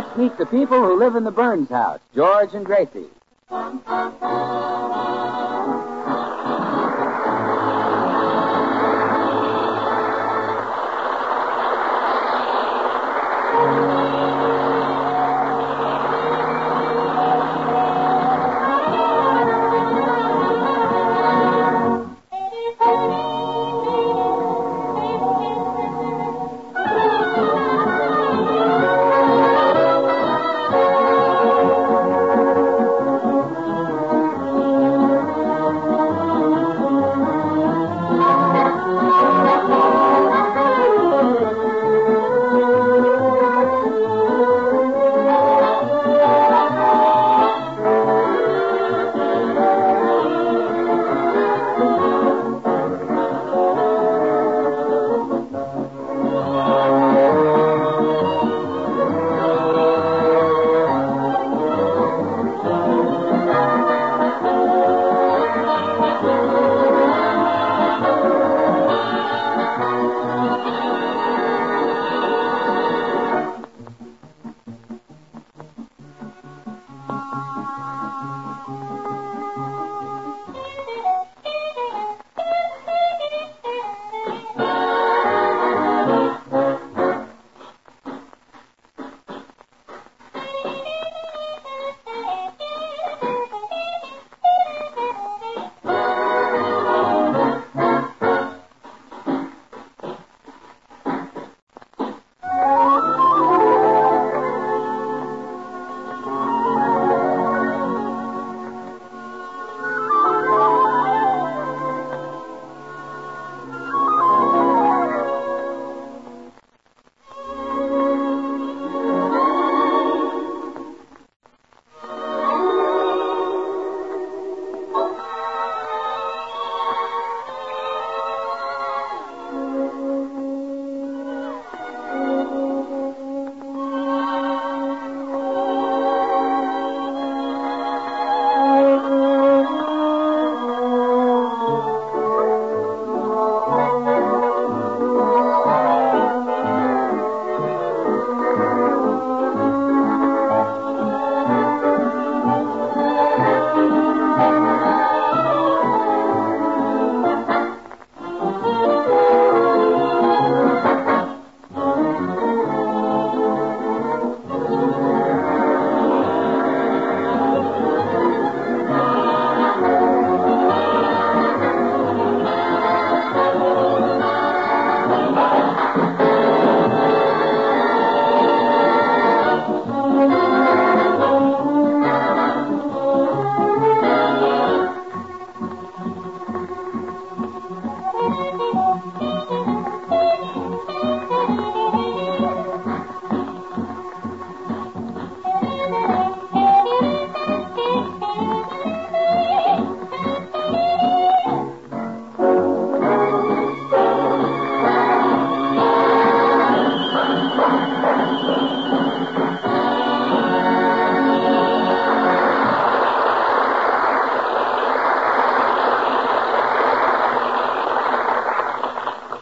let's meet the people who live in the Burns house, George and Gracie.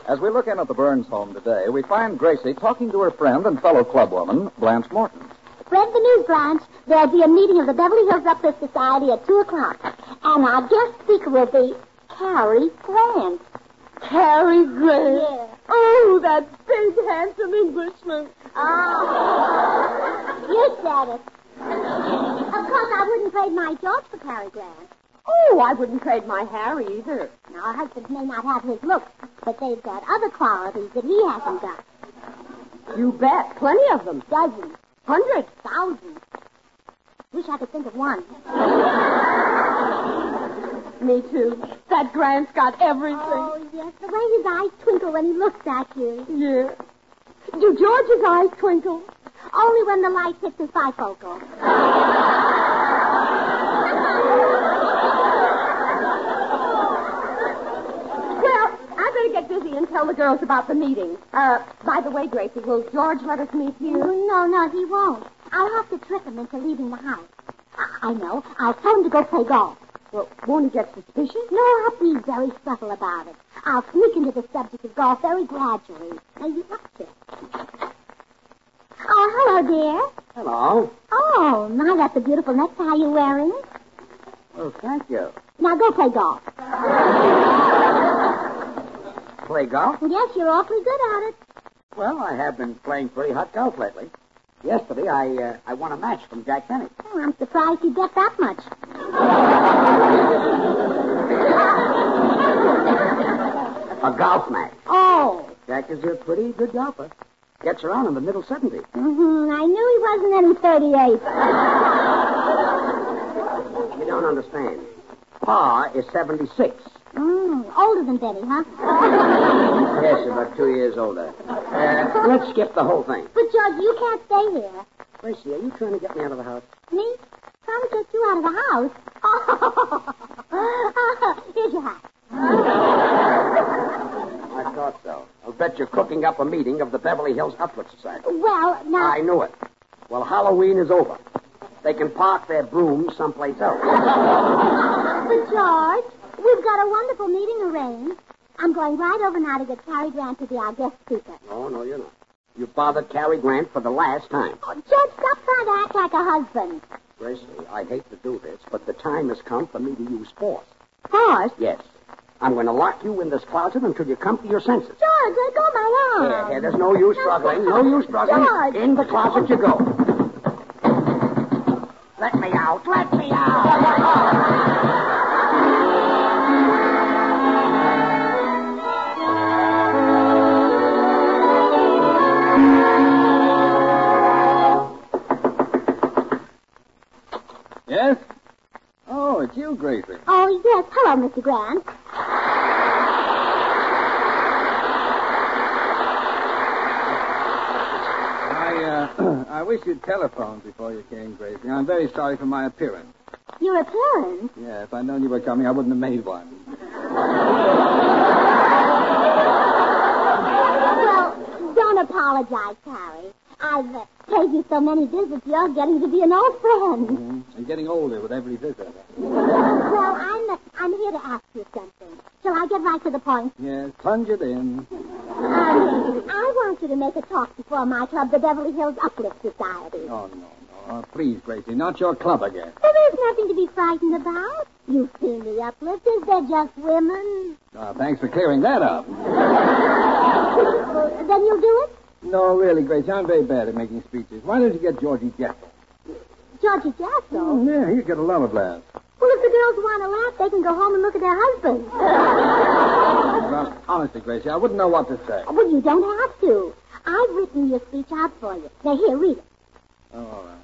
As we look in at the Burns home today, we find Gracie talking to her friend and fellow clubwoman, Blanche Morton. Read the news, Blanche. There'll be a meeting of the Beverly Hills Uplift Society at 2 o'clock. And our guest speaker will be Cary Grant. Cary Grant? Yeah. Oh, that big, handsome Englishman. Oh, you said it. Of course, I wouldn't trade my George for Cary Grant. Oh, I wouldn't trade my Harry either. Now, our husbands may not have his looks, but they've got other qualities that he hasn't got. You bet. Plenty of them. Dozens. Hundreds. Thousands. Wish I could think of one. Me too. That Grant's got everything. Oh, yes. The way his eyes twinkle when he looks at you. Yeah. Do George's eyes twinkle? Only when the light hits his bifocal. Get busy and tell the girls about the meeting. By the way, Gracie, will George let us meet you? No, he won't. I'll have to trick him into leaving the house. I know. I'll tell him to go play golf. Well, won't he get suspicious? No, I'll be very subtle about it. I'll sneak into the subject of golf very gradually. Now, you watch it. Oh, hello, dear. Hello. Oh, my, that's a beautiful necktie you're wearing. Oh, thank you. Now go play golf. Play golf? Yes, you're awfully good at it. Well, I have been playing pretty hot golf lately. Yesterday, I won a match from Jack Benny. Oh, I'm surprised you get that much. A golf match. Oh. Jack is a pretty good golfer. Gets around in the middle 70s. Mm-hmm. I knew he wasn't any 38. You don't understand. Pa is 76. Older than Betty, huh? Yes, about 2 years older. Let's skip the whole thing. But, George, you can't stay here. Gracie, are you trying to get me out of the house? Me? Trying to get you out of the house? Oh. Here's your hat. I thought so. I'll bet you're cooking up a meeting of the Beverly Hills Uplift Society. Well, now... I knew it. Well, Halloween is over. They can park their brooms someplace else. But, George, we've got a wonderful meeting arranged. I'm going right over now to get Cary Grant to be our guest speaker. Oh, no, you're not. You bothered Cary Grant for the last time. Oh, George, stop trying to act like a husband. Gracie, I hate to do this, but the time has come for me to use force. Force? Yes. I'm going to lock you in this closet until you come to your senses. George, let go of my arm. Here, there's no use struggling. No use struggling. George. In the closet you go. Let me out. Let me out. Yes? Oh, it's you, Gracie. Oh, yes. Hello, Mr. Grant. I wish you'd telephoned before you came, Gracie. I'm very sorry for my appearance. Your appearance? Yeah, if I'd known you were coming, I wouldn't have made one. Well, don't apologize, Cary. I've paid you so many visits, you're getting to be an old friend. Mm-hmm. And getting older with every visit. Well, I'm here to ask you something. Shall I get right to the point? Yes, plunge it in. I want you to make a talk before my club, the Beverly Hills Uplift Society. Oh, no. Please, Gracie, not your club again. Well, there's nothing to be frightened about. You've seen the Uplifters. They're just women. Thanks for clearing that up. Then you'll do it? No, really, Gracie, I'm very bad at making speeches. Why don't you get Georgie Jessel? Georgie Jessel? Oh, yeah, he'd get a lot of laughs. Well, if the girls want to laugh, they can go home and look at their husbands. Well, honestly, Gracie, I wouldn't know what to say. Well, you don't have to. I've written your speech out for you. Now, here, read it. Oh, all right.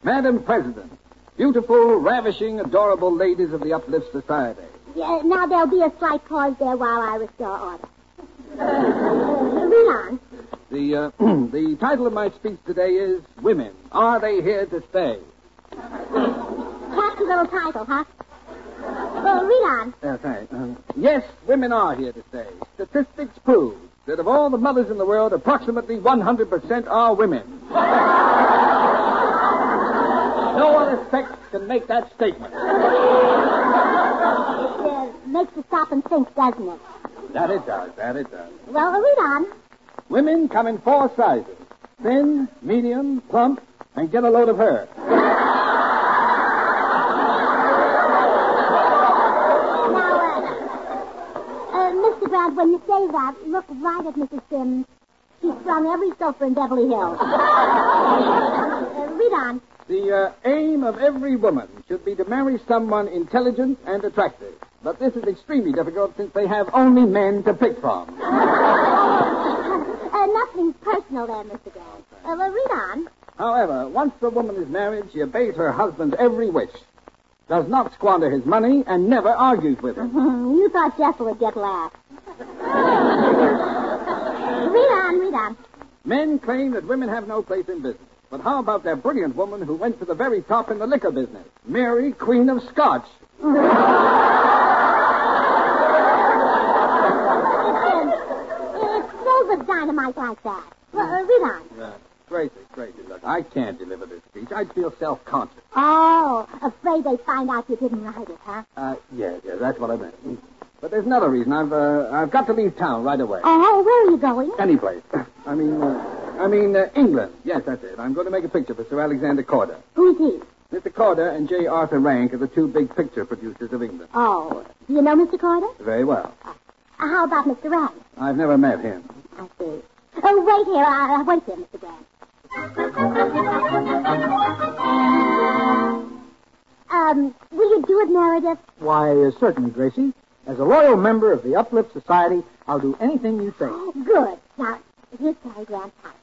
Madam President, beautiful, ravishing, adorable ladies of the Uplift Society. Yeah, now, there'll be a slight pause there while I restore order. Read on. The title of my speech today is Women, Are They Here to Stay? Catchy little title, huh? Read on. Thanks. Yes, women are here to stay. Statistics prove that of all the mothers in the world, approximately 100% are women. No other sex can make that statement. It makes you stop and think, doesn't it? That it does. Well, read on. Women come in 4 sizes. Thin, medium, plump, and get a load of her. Now, Mr. Grant, when you say that, look right at Mrs. Sims. She's sprung every sofa in Beverly Hills. Read on. The aim of every woman should be to marry someone intelligent and attractive. But this is extremely difficult since they have only men to pick from. Nothing personal there, Mr. Grant. Read on. However, once the woman is married, she obeys her husband's every wish, does not squander his money, and never argues with him. You thought Jessel would get laughed. Read on. Men claim that women have no place in business. But how about that brilliant woman who went to the very top in the liquor business? Mary, Queen of Scotch. It's filled with dynamite like that. Read on. Gracie, look, I can't deliver this speech. I'd feel self-conscious. Oh, afraid they'd find out you didn't write it, huh? Yeah, that's what I meant. But there's another reason. I've got to leave town right away. Oh, where are you going? Any place. I mean, England. Yes, that's it. I'm going to make a picture for Sir Alexander Corder. Who's he? Mr. Corder and J. Arthur Rank are the two big picture producers of England. Oh, do you know Mr. Corder? Very well. How about Mr. Rank? I've never met him. I see. Oh, wait here. Wait here, Mr. Grant. Will you do it, Meredith? Why, certainly, Gracie. As a loyal member of the Uplift Society, I'll do anything you say. Oh, good. Now, here's Cary Grant's house.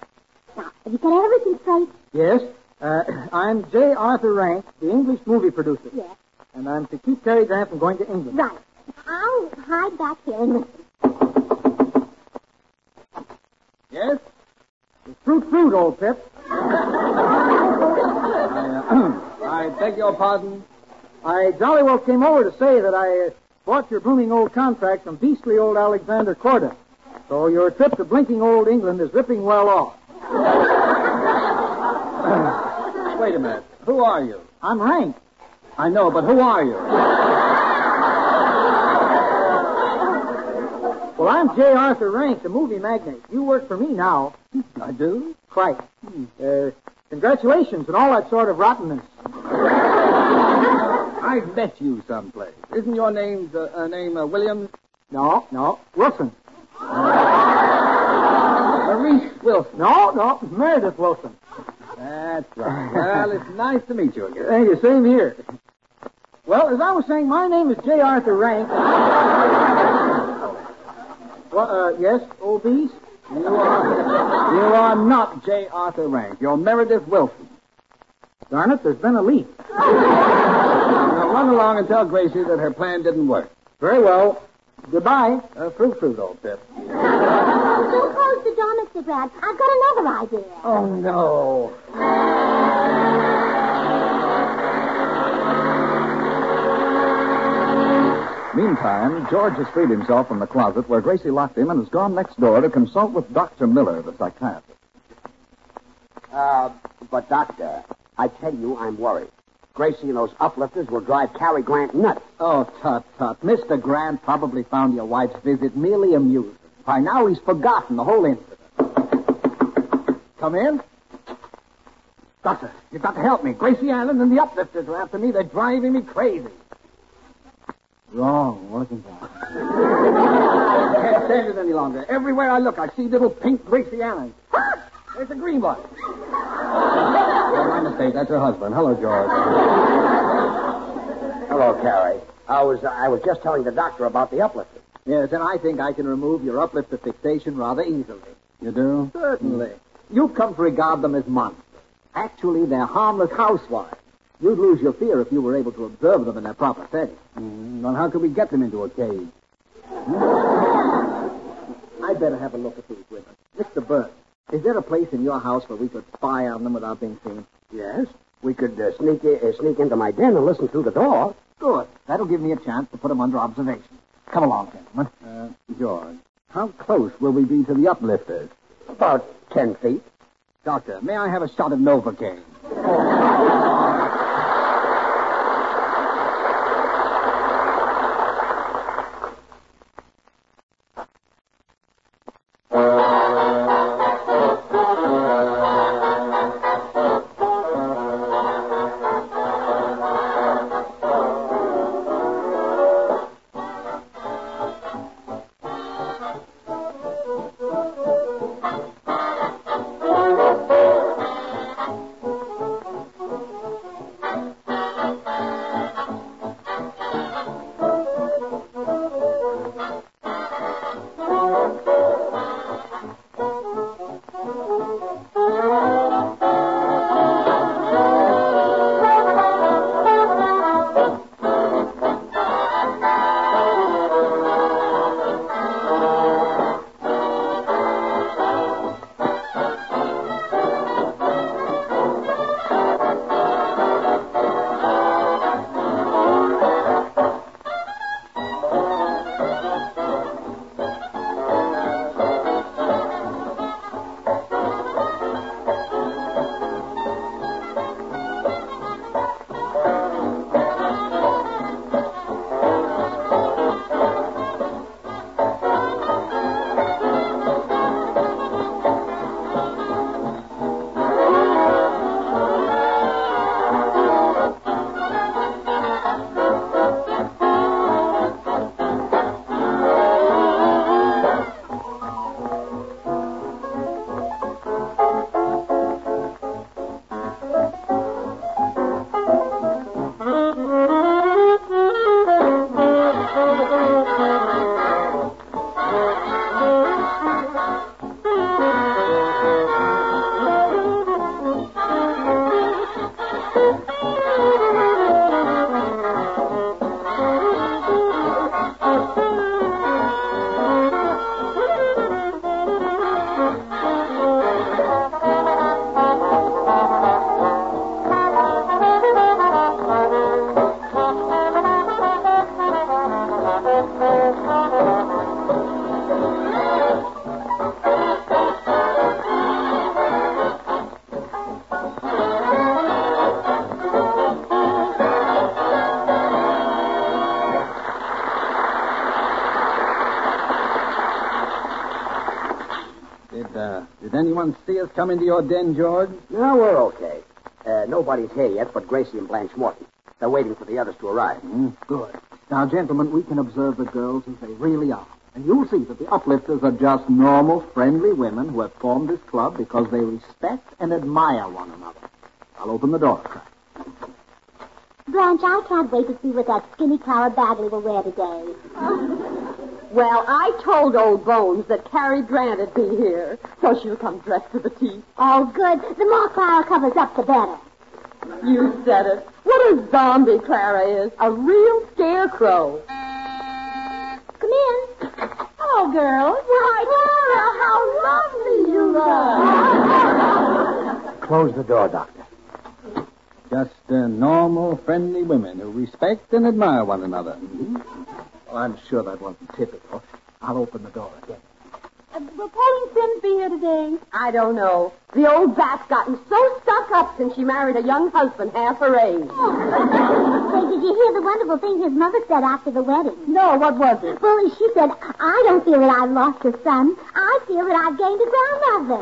Now, have you got everything straight? Yes, I'm J. Arthur Rank, the English movie producer. Yes. And I'm to keep Cary Grant from going to England. Right. I'll hide back here and listen. Yes? Fruit, old Pip. I beg your pardon? I jolly well came over to say that I bought your blooming old contract from beastly old Alexander Corder. So your trip to blinking old England is ripping well off. Wait a minute. Who are you? I'm Rank. I know, but who are you? Well, I'm J. Arthur Rank, the movie magnate. You work for me now. I do? Quite. Congratulations and all that sort of rottenness. I've met you someplace. Isn't your name Williams? No. Wilson. Maurice Wilson. No. Meredith Wilson. That's right. Well, it's nice to meet you again. Thank you. Same here. Well, as I was saying, my name is J. Arthur Rank. Yes, old beast? You are not J. Arthur Rank. You're Meredith Wilson. Darn it, there's been a leak. Now run along and tell Gracie that her plan didn't work. Very well. Goodbye. Fruit, old Pip. Don't close the door, Mr. Grant. I've got another idea. Oh, no. Meantime, George has freed himself from the closet where Gracie locked him and has gone next door to consult with Dr. Miller, the psychiatrist. But, Doctor, I tell you, I'm worried. Gracie and those uplifters will drive Cary Grant nuts. Oh, tut. Mr. Grant probably found your wife's visit merely amusing. By now he's forgotten the whole incident. Come in. Doctor, you've got to help me. Gracie Allen and the uplifters are after me. They're driving me crazy. Wrong, wasn't I? I can't stand it any longer. Everywhere I look, I see little pink Gracie Allen. There's a green one. My mistake. That's her husband. Hello, George. Hello, Cary. I was just telling the doctor about the uplifters. Yes, and I think I can remove your uplifter fixation rather easily. You do? Certainly. You've come to regard them as monsters. Actually, they're harmless housewives. You'd lose your fear if you were able to observe them in their proper setting. Well, how could we get them into a cage? I'd better have a look at these women. Mr. Burke, is there a place in your house where we could spy on them without being seen? Yes. We could sneak into my den and listen through the door. Good. That'll give me a chance to put them under observation. Come along, gentlemen. George, how close will we be to the uplifters? About 10 feet. Doctor, may I have a shot of Novocaine? Did anyone see us come into your den, George? No, we're okay. Nobody's here yet but Gracie and Blanche Morton. They're waiting for the others to arrive. Good. Now, gentlemen, we can observe the girls as they really are. And you'll see that the uplifters are just normal, friendly women who have formed this club because they respect and admire one another. I'll open the door a crack. Blanche, I can't wait to see what that skinny Clara Bagley will wear today. Well, I told old Bones that Cary Grant would be here, so she'll come dressed to the teeth. Oh, good. The more Clara covers up, the better. You said it. What a zombie Clara is. A real scarecrow. Come in. Oh, girls. Why, Clara, how lovely you look. Close the door, Doctor. Just normal, friendly women who respect and admire one another. Oh, I'm sure that wasn't typical. I'll open the door again. Will Pauline Sims be here today? I don't know. The old bat's gotten so stuck up since she married a young husband half her age. Say, did you hear the wonderful thing his mother said after the wedding? No, what was it? Well, she said, I don't feel that I've lost a son. I feel that I've gained a grandmother.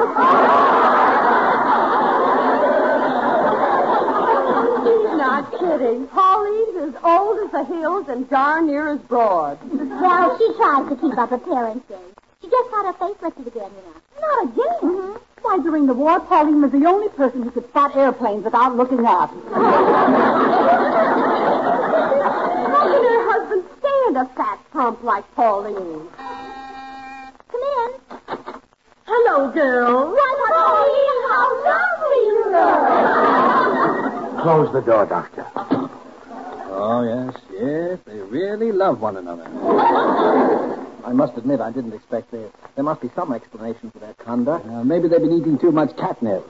She's not kidding. Pauline's as old as the hills and darn near as broad. Well, she tries to keep up appearances. She just got her face lifted again, you know. Not again? Mm-hmm. Why, during the war, Pauline was the only person who could spot airplanes without looking up. How can her husband stand a fat plump like Pauline? Come in. Hello, girl. Why, Pauline, how lovely you look. Close the door, Doctor. Oh, yes, they really love one another. I must admit, I didn't expect this. There must be some explanation for their conduct. Maybe they've been eating too much catnip.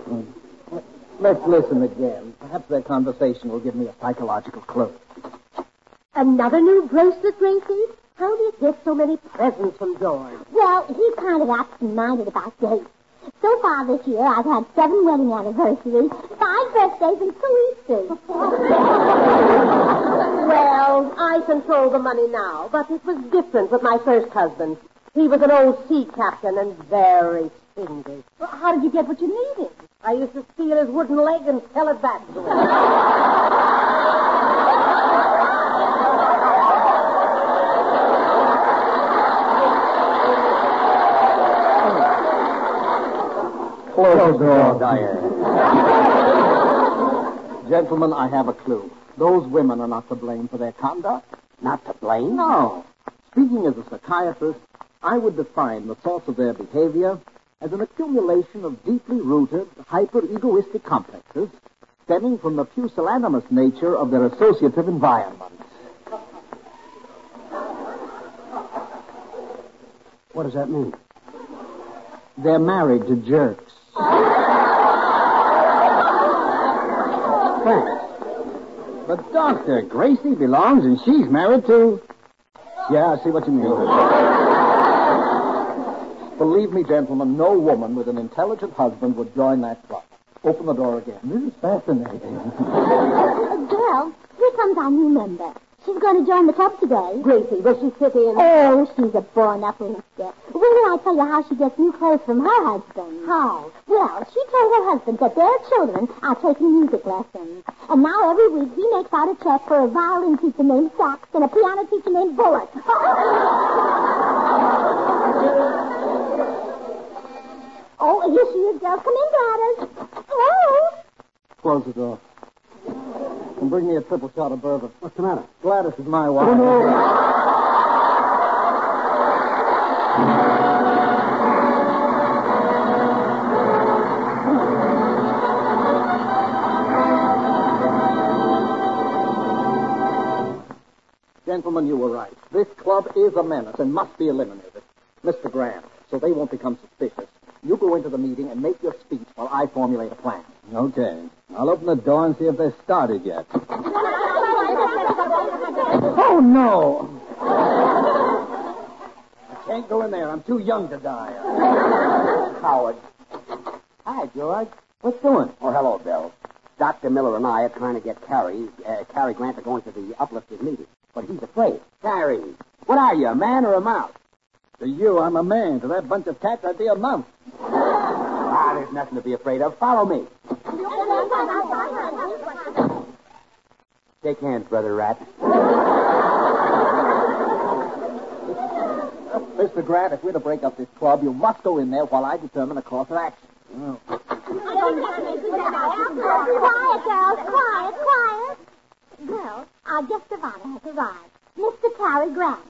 Let's listen again. Perhaps their conversation will give me a psychological clue. Another new bracelet, Gracie? How do you get so many presents from George? Well, he's kind of absent-minded about dates. So far this year, I've had 7 wedding anniversaries, 5 birthdays, and 2 Easters. Well, I control the money now, but it was different with my first husband. He was an old sea captain and very stingy. Well, how did you get what you needed? I used to steal his wooden leg and sell it back to him. Close the door, Diane. Gentlemen, I have a clue. Those women are not to blame for their conduct. Not to blame? No. Speaking as a psychiatrist, I would define the source of their behavior as an accumulation of deeply rooted, hyper-egoistic complexes stemming from the pusillanimous nature of their associative environments. What does that mean? They're married to jerks. Thanks. But, Doctor, Gracie belongs and she's married to... Yeah, I see what you mean. Believe me, gentlemen, no woman with an intelligent husband would join that club. Open the door again. This is fascinating. Girl, here comes our new member. She's going to join the club today. Gracie, will she sit in? Oh, she's a born uplifter. Wait till I tell you how she gets new clothes from her husband. How? Well, she told her husband that their children are taking music lessons. And now every week he makes out a check for a violin teacher named Sachs and a piano teacher named Bullock. Oh, here she is, girls. Come in, Gladys. Hello. Close the door. And bring me a triple shot of bourbon. What's the matter? Gladys is my wife. Oh, no. Gentlemen, you were right. This club is a menace and must be eliminated. Mr. Grant, so they won't become suspicious. You go into the meeting and make your speech while I formulate a plan. Okay. I'll open the door and see if they've started yet. Oh, no! I can't go in there. I'm too young to die. Howard. Hi, George. What's doing? Oh, hello, Bill. Dr. Miller and I are trying to get Cary Grant to go into the uplifted meeting. But he's afraid. Cary, what are you, a man or a mouse? To you, I'm a man. To that bunch of cats, I'd be a mouse. Ah, there's nothing to be afraid of. Follow me. Shake hands, Brother Rat. Mr. Grant, if we're to break up this club, you must go in there while I determine a course of action. Quiet, girls. Quiet. Girls, our guest of honor has arrived. Mr. Cary Grant.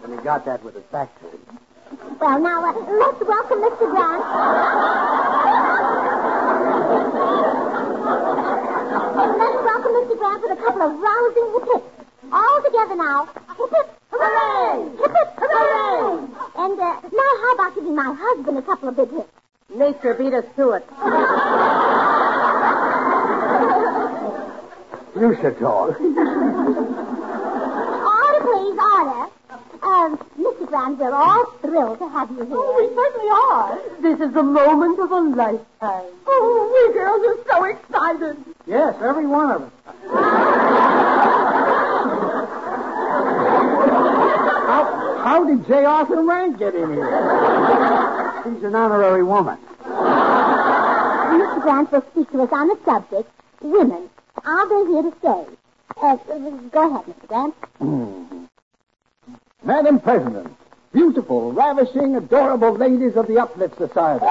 And he got that with his back to him. Well, now, let's welcome Mr. Grant. Let's welcome Mr. Grant with a couple of rousing hip-hips. All together now. Hip-hip, hooray! Hip-hip, hooray! And now how about giving my husband a couple of big hips? Nature beat us to it. You should talk. Order, please, order. Mr. Grant, we're all thrilled to have you here. Oh, we certainly are. This is the moment of a lifetime. Oh, we girls are so excited. Yes, every one of us. How did J. Arthur Rank get in here? She's an honorary woman. Mr. Grant will speak to us on the subject, women. Are they here to stay? Go ahead, Mr. Grant. Madam President, beautiful, ravishing, adorable ladies of the Uplift Society.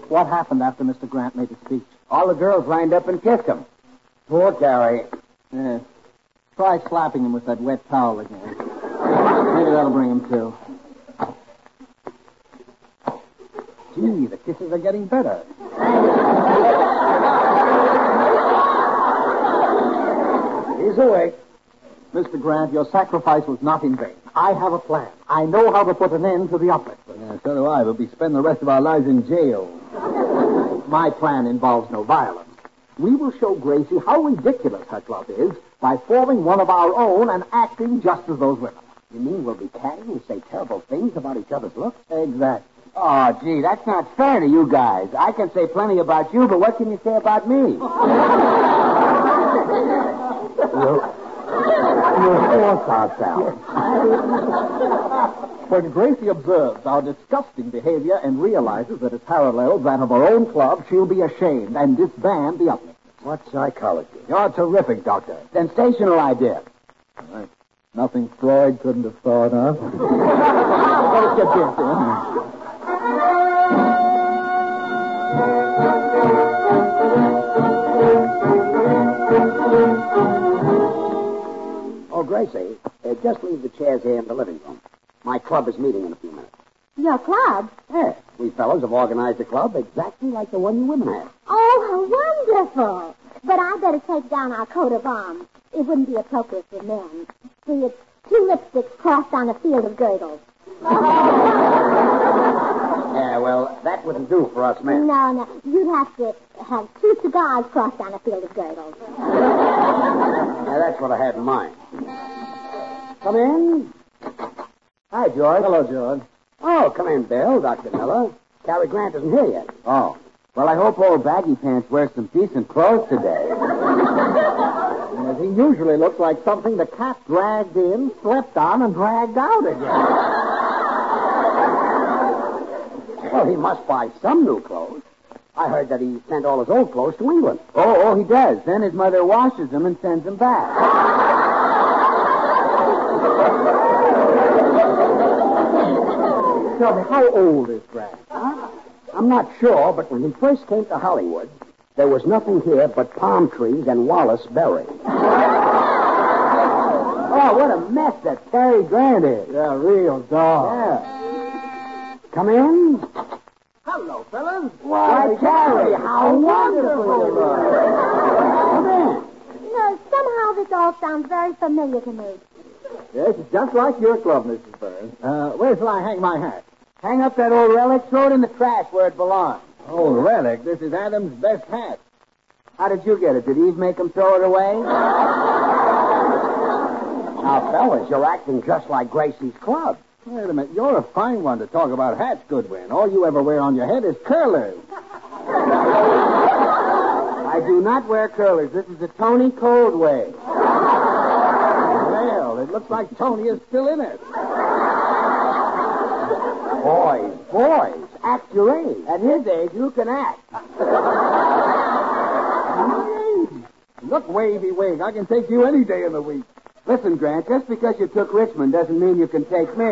What happened after Mr. Grant made his speech? All the girls lined up and kissed him. Poor Cary. Yes. Try slapping him with that wet towel again. Maybe that'll bring him to. Gee, the kisses are getting better. He's awake. Mr. Grant, your sacrifice was not in vain. I have a plan. I know how to put an end to the uplift. Yeah, so do I, but we spend the rest of our lives in jail. My plan involves no violence. We will show Gracie how ridiculous her club is by forming one of our own and acting just as those women. You mean we'll be catty and say terrible things about each other's looks? Exactly. Oh, gee, that's not fair to you guys. I can say plenty about you, but what can you say about me? You'll force ourselves. When Gracie observes our disgusting behavior and realizes that it parallels that of our own club, she'll be ashamed and disband the uplift. What psychology? You're terrific, Doctor. Sensational idea. Right. Nothing Freud couldn't have thought of. Let's get this in. Oh, Gracie, just leave the chairs here in the living room. My club is meeting in a few minutes. Your club? Yes, we fellows have organized a club exactly like the one you women have. Oh, how wonderful. But I'd better take down our coat of arms. It wouldn't be appropriate for men. See, it's two lipsticks crossed on a field of girdles. Yeah, well, that wouldn't do for us men. No. You'd have to have two cigars crossed on a field of girdles. Yeah, that's what I had in mind. Come in. Hi, George. Hello, George. Oh, come in, Bill, Dr. Miller. Cary Grant isn't here yet. Oh. Well, I hope old Baggy Pants wears some decent clothes today. Yes, he usually looks like something the cat dragged in, slept on, and dragged out again. Well, he must buy some new clothes. I heard that he sent all his old clothes to England. Oh, he does. Then his mother washes them and sends them back. Tell me, how old is Grant? I'm not sure, but when he first came to Hollywood, there was nothing here but palm trees and Wallace Berry. Oh, what a mess that Cary Grant is. Yeah, real dog. Yeah. Come in. Hello, fellas. Why, Cary, how wonderful you are. Come in. Somehow this all sounds very familiar to me. Yes, it's just like your club, Mrs. Burns. Where shall I hang my hat? Hang up that old relic, throw it in the trash where it belongs. Oh, relic. This is Adam's best hat. How did you get it? Did Eve make him throw it away? Now, fellas, you're acting just like Gracie's club. Wait a minute. You're a fine one to talk about hats, Goodwin. All you ever wear on your head is curlers. I do not wear curlers. This is the Tony Cold way. Well, it looks like Tony is still in it. Boys, act your age. At his age, you can act. Look, Wavy Wig, I can take you any day of the week. Listen, Grant, just because you took Richmond doesn't mean you can take me.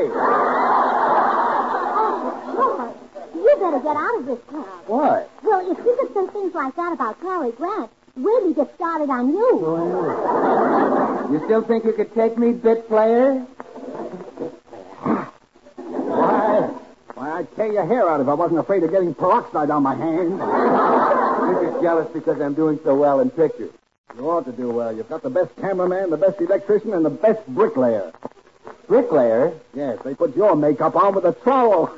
George, you better get out of this club. What? Well, if you could say things like that about Cary Grant, Wavy gets started on you. You still think you could take me, bit player? Why, I'd tear your hair out if I wasn't afraid of getting peroxide on my hands. You're just jealous because I'm doing so well in pictures. You ought to do well. You've got the best cameraman, the best electrician, and the best bricklayer. Bricklayer? Yes, they put your makeup on with a trowel.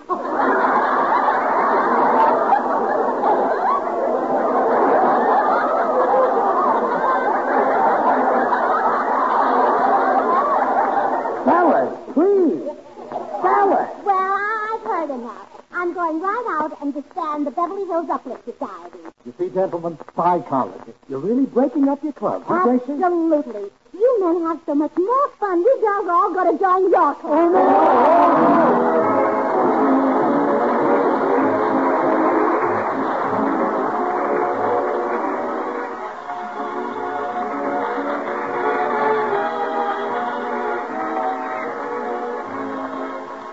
Fellas, please. Fellas. Well, I've heard enough. I'm going right out and disband the Beverly Hills Uplift Society. You see, gentlemen, psychology. You're really breaking up your club, huh, Gracie? Absolutely. You men have so much more fun. We girls are all going to join your club.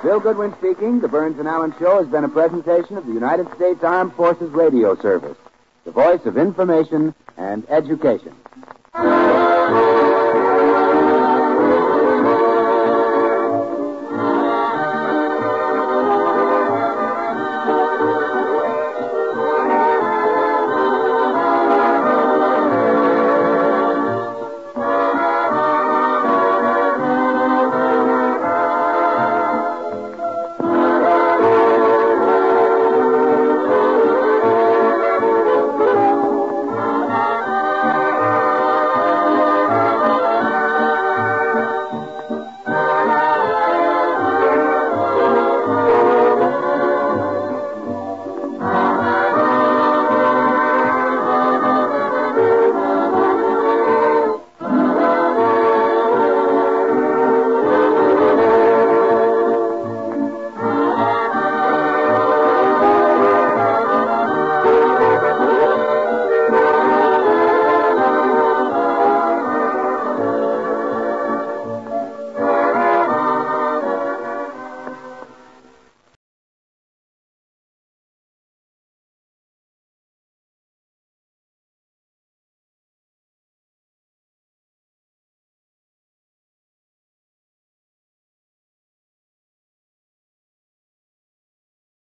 Bill Goodwin speaking. The Burns and Allen Show has been a presentation of the United States Armed Forces Radio Service, the voice of information and education.